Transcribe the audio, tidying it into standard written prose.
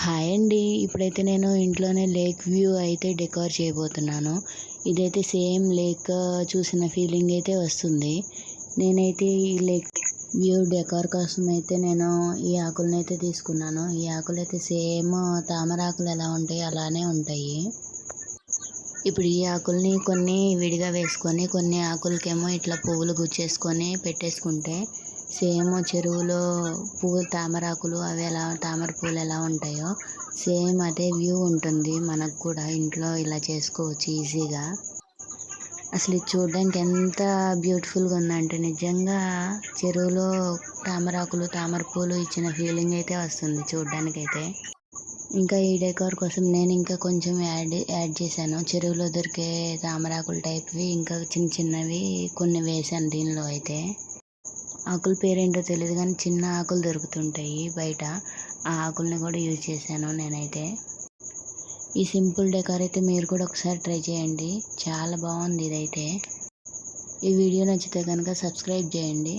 Hi అండి. ఇప్పుడైతే నేను ఇంట్లోనే లేక్ వ్యూ అయితే డెకర్ చేయబోతున్నాను. ఇదైతే సేమ్ లేక్ చూసిన ఫీలింగ్ అయితే వస్తుంది. నేనైతే ఈ లేక్ వ్యూ డెకర్ కోసం అయితే నేను ఈ ఆకులను అయితే తీసుకున్నాను. ఈ ఆకులు అయితే సేమ్ తామరాకులు ఎలా ఉంటాయి అలానే ఉంటాయి. ఇప్పుడు ఈ ఆకుల్ని కొన్ని విడిగా వేసుకొని కొన్ని ఆకులకేమో ఇట్లా పువ్వులు గుచ్చేసుకొని పెట్టేసుకుంటే సేమ్ చెరువులో పువ్వులు తామరాకులు అవి ఎలా తామర పూలు ఎలా ఉంటాయో సేమ్ అదే వ్యూ ఉంటుంది. మనకు కూడా ఇంట్లో ఇలా చేసుకోవచ్చు ఈజీగా. అసలు ఇది చూడడానికి ఎంత బ్యూటిఫుల్గా ఉందంటే నిజంగా చెరువులో తామరాకులు తామర పూలు ఇచ్చిన ఫీలింగ్ అయితే వస్తుంది చూడడానికైతే. ఇంకా ఈ డెకార్ కోసం నేను ఇంకా కొంచెం యాడ్ చేశాను. చెరువులో దొరికే తామరాకుల టైప్వి ఇంకా చిన్న చిన్నవి కొన్ని వేశాను దీనిలో అయితే. ఆకుల పేరేంటో తెలియదు కానీ చిన్న ఆకులు దొరుకుతుంటాయి బయట. ఆ ఆకుల్ని కూడా యూజ్ చేశాను నేనైతే. ఈ సింపుల్ డెకార్ అయితే మీరు కూడా ఒకసారి ట్రై చేయండి. చాలా బాగుంది ఇదైతే. ఈ వీడియో నచ్చితే కనుక సబ్స్క్రైబ్ చేయండి.